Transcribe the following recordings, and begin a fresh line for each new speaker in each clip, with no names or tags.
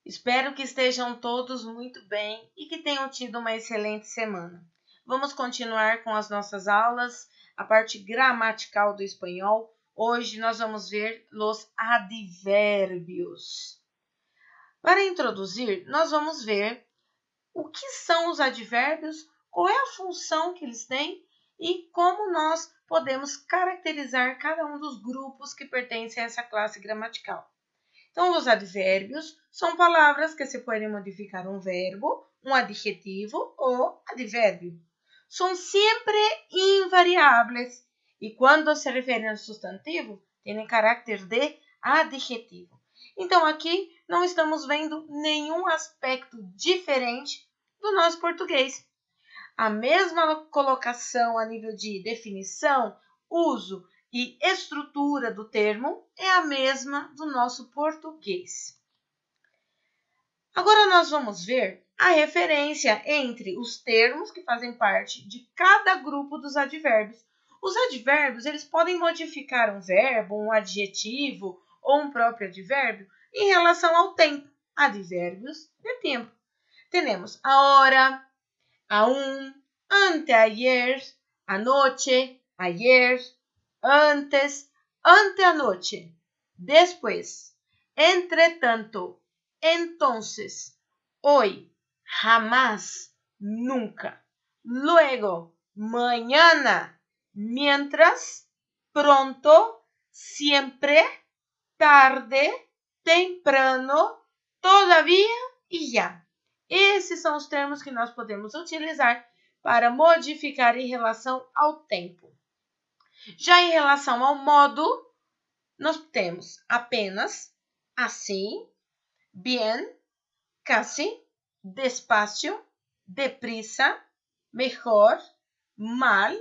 Espero que estejam todos muito bem e que tenham tido uma excelente semana. Vamos continuar com as nossas aulas, a parte gramatical do espanhol. Hoje nós vamos ver os advérbios. Para introduzir, nós vamos ver o que são os advérbios, qual é a função que eles têm e como nós podemos caracterizar cada um dos grupos que pertencem a essa classe gramatical. Então, os advérbios são palavras que se podem modificar um verbo, um adjetivo ou advérbio. São sempre invariáveis e quando se referem ao substantivo, têm caráter de adjetivo. Então, aqui não estamos vendo nenhum aspecto diferente do nosso português. A mesma colocação a nível de definição, uso e estrutura do termo é a mesma do nosso português. Agora nós vamos ver a referência entre os termos que fazem parte de cada grupo dos advérbios. Os advérbios, eles podem modificar um verbo, um adjetivo ou um próprio advérbio em relação ao tempo. Advérbios de tempo. Temos a hora, aún, anteayer, anoche, ayer, antes, anteanoche, después, entretanto, entonces, hoy, jamás, nunca, luego, mañana, mientras, pronto, siempre, tarde, temprano, todavía e já. Esses são os termos que nós podemos utilizar para modificar em relação ao tempo. Já em relação ao modo, nós temos apenas, assim, bien, casi, despacio, deprisa, mejor, mal,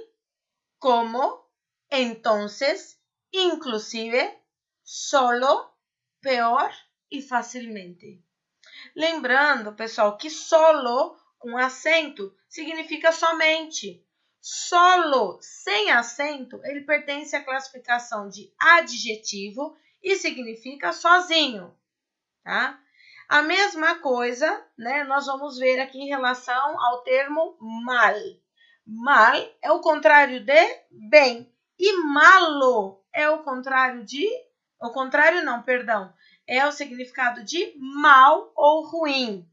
como, entonces, inclusive, solo, peor e facilmente. Lembrando, pessoal, que solo com acento significa somente. Solo sem acento, ele pertence à classificação de adjetivo e significa sozinho, tá? A mesma coisa, né, nós vamos ver aqui em relação ao termo mal. Mal é o contrário de bem e malo é o contrário de... é o significado de mal ou ruim,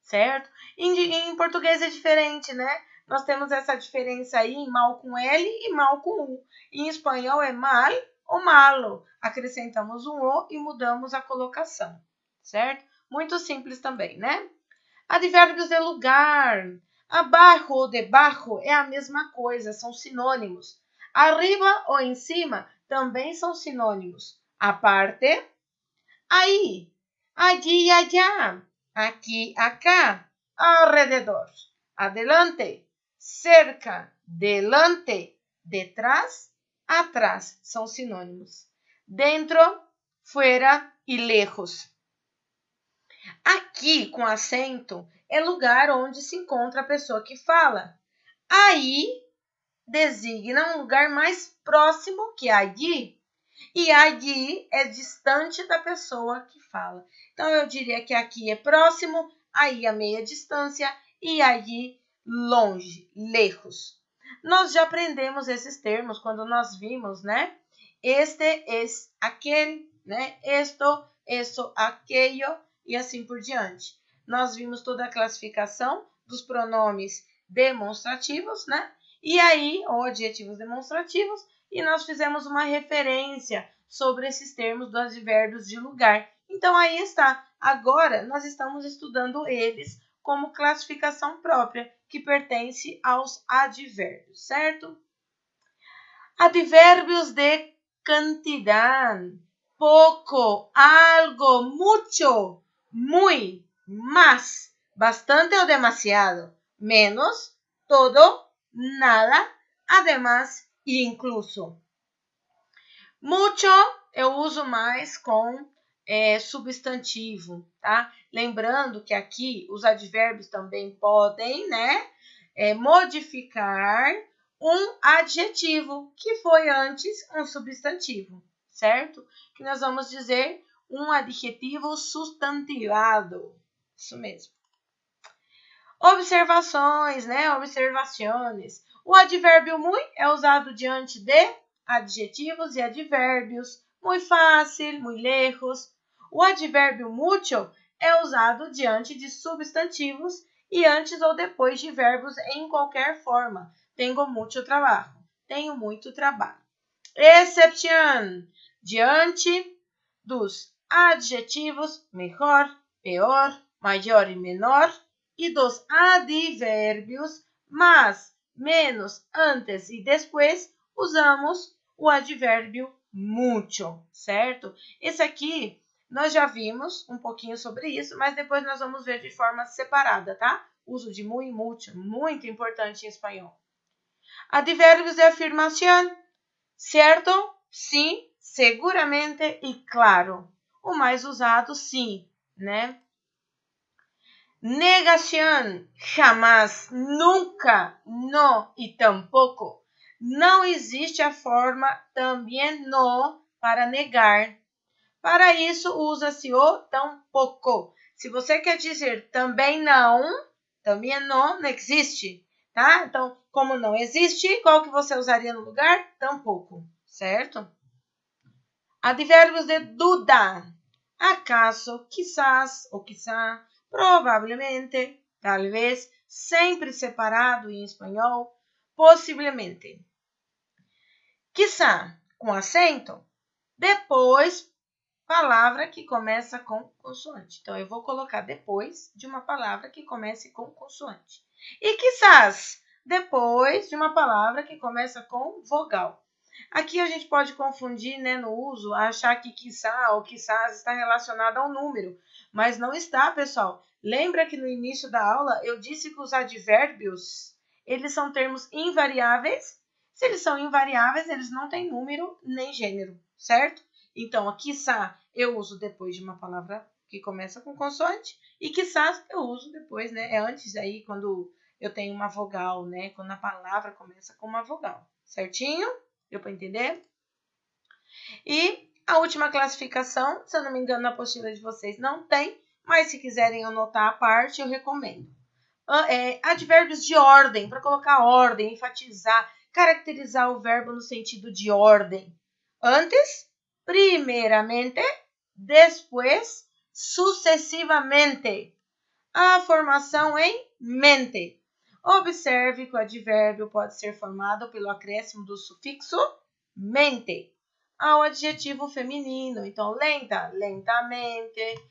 certo? Em português é diferente, né? Nós temos essa diferença aí em mal com L e mal com U. Em espanhol é mal ou malo. Acrescentamos um O e mudamos a colocação, certo? Muito simples também, né? Advérbios de lugar. Abaixo ou debaixo é a mesma coisa, são sinônimos. Arriba ou em cima também são sinônimos. Aparte, aí, allí e allá, aqui, acá, alrededor, adelante, cerca, delante, detrás, atrás, são sinônimos. Dentro, fuera e lejos. Aqui, com acento, é lugar onde se encontra a pessoa que fala. Aí, designa um lugar mais próximo que allí. E allí é distante da pessoa que fala. Então, eu diria que aqui é próximo, aí a meia distância e allí longe, lejos. Nós já aprendemos esses termos quando nós vimos, né? Este, es, aquele, né? Esto, eso, aquello e assim por diante. Nós vimos toda a classificação dos pronomes demonstrativos, né? E aí, ou adjetivos demonstrativos, e nós fizemos uma referência sobre esses termos dos advérbios de lugar. Então, aí está. Agora, nós estamos estudando eles como classificação própria, que pertence aos advérbios, certo? Advérbios de cantidad. Poco, algo, mucho, muy, más, bastante o demasiado, menos, todo, nada, además e incluso. Mucho eu uso mais com substantivo, tá? Lembrando que aqui os advérbios também podem, né, modificar um adjetivo que foi antes um substantivo, certo? Que nós vamos dizer um adjetivo substantivado. Isso mesmo. Observações, né? Observações. O advérbio muy é usado diante de adjetivos e advérbios. Muito fácil, muito lejos. O advérbio mucho é usado diante de substantivos e antes ou depois de verbos em qualquer forma. Tenho muito trabalho. Tenho muito trabalho. Exception, diante dos adjetivos melhor, pior, maior e menor e dos advérbios mais, menos, antes e depois, usamos o advérbio mucho, certo? Esse aqui nós já vimos um pouquinho sobre isso, mas depois nós vamos ver de forma separada, tá? Uso de muy e mucho, muito importante em espanhol. Advérbios de afirmação, certo? Sim, seguramente e claro. O mais usado, sim, né? Negación, jamás, nunca, no e tampouco. Não existe a forma também no para negar. Para isso, usa-se o tampouco. Se você quer dizer também não não existe, tá? Então, como não existe, qual que você usaria no lugar? Tampouco, certo? Advérbios de duda. Acaso, quizás ou quizá, provavelmente, talvez, sempre separado em espanhol, possivelmente. Quizá, com acento, depois, palavra que começa com consoante. Então, eu vou colocar depois de uma palavra que comece com consoante. E quizás, depois de uma palavra que começa com vogal. Aqui a gente pode confundir, né, no uso, achar que quiçá ou quizás está relacionado ao número, mas não está, pessoal. Lembra que no início da aula eu disse que os advérbios, eles são termos invariáveis. Se eles são invariáveis, eles não têm número nem gênero, certo? Então, a quiçá eu uso depois de uma palavra que começa com consoante e quizás eu uso depois, né? É antes aí quando eu tenho uma vogal, né? Quando a palavra começa com uma vogal, certinho? Deu para entender? E a última classificação, se eu não me engano, na apostila de vocês não tem, mas se quiserem anotar a parte, eu recomendo. Advérbios de ordem, para colocar ordem, enfatizar, caracterizar o verbo no sentido de ordem. Antes, primeiramente, depois, sucessivamente. A formação em mente. Observe que o advérbio pode ser formado pelo acréscimo do sufixo mente ao adjetivo feminino. Então, lenta, lentamente.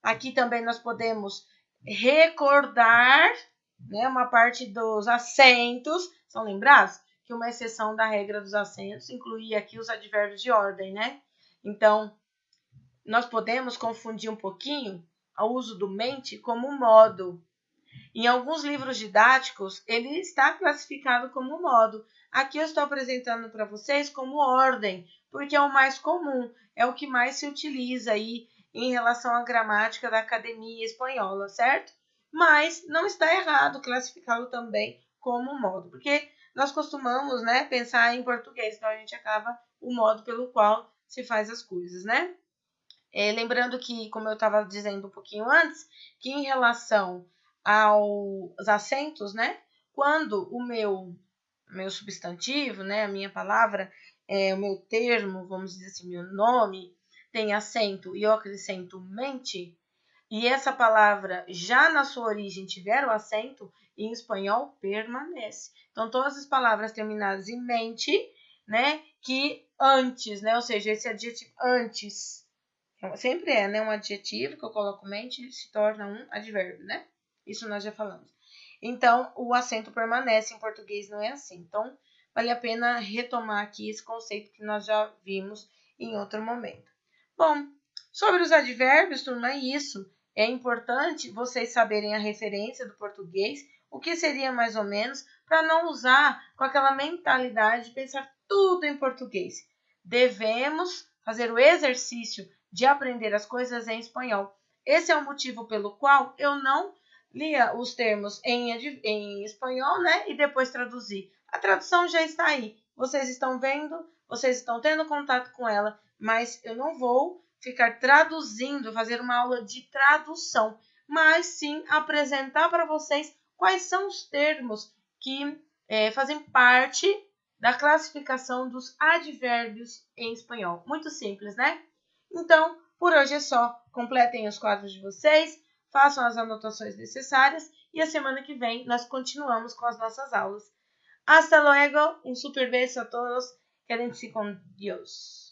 Aqui também nós podemos recordar, né, uma parte dos acentos. São lembrados que uma exceção da regra dos acentos incluía aqui os advérbios de ordem, né? Então, nós podemos confundir um pouquinho o uso do mente como modo. Em alguns livros didáticos, ele está classificado como modo. Aqui eu estou apresentando para vocês como ordem, porque é o mais comum, é o que mais se utiliza aí em relação à gramática da Academia Espanhola, certo? Mas não está errado classificá-lo também como modo, porque nós costumamos, né, pensar em português, então a gente acaba o modo pelo qual se faz as coisas, né? Lembrando que, como eu estava dizendo um pouquinho antes, que em relação aos acentos, né? Quando o meu substantivo, né? A minha palavra, o meu termo, vamos dizer assim, meu nome, tem acento e eu acrescento mente, e essa palavra já na sua origem tiver o acento, em espanhol permanece. Então, todas as palavras terminadas em mente, né? Que antes, né? Ou seja, esse adjetivo antes sempre né, um adjetivo que eu coloco mente se torna um advérbio, né? Isso nós já falamos. Então, o acento permanece, em português não é assim. Então, vale a pena retomar aqui esse conceito que nós já vimos em outro momento. Bom, sobre os advérbios, turma, é isso. É importante vocês saberem a referência do português, o que seria mais ou menos, para não usar com aquela mentalidade de pensar tudo em português. Devemos fazer o exercício de aprender as coisas em espanhol. Esse é o motivo pelo qual eu não lia os termos em espanhol, né? E depois traduzi. A tradução já está aí. Vocês estão vendo, vocês estão tendo contato com ela, mas eu não vou ficar traduzindo, fazer uma aula de tradução, mas sim apresentar para vocês quais são os termos que fazem parte da classificação dos advérbios em espanhol. Muito simples, né? Então, por hoje é só. Completem os quadros de vocês, façam as anotações necessárias e a semana que vem nós continuamos com as nossas aulas. Hasta luego, un super beso a todos, quédense con Dios.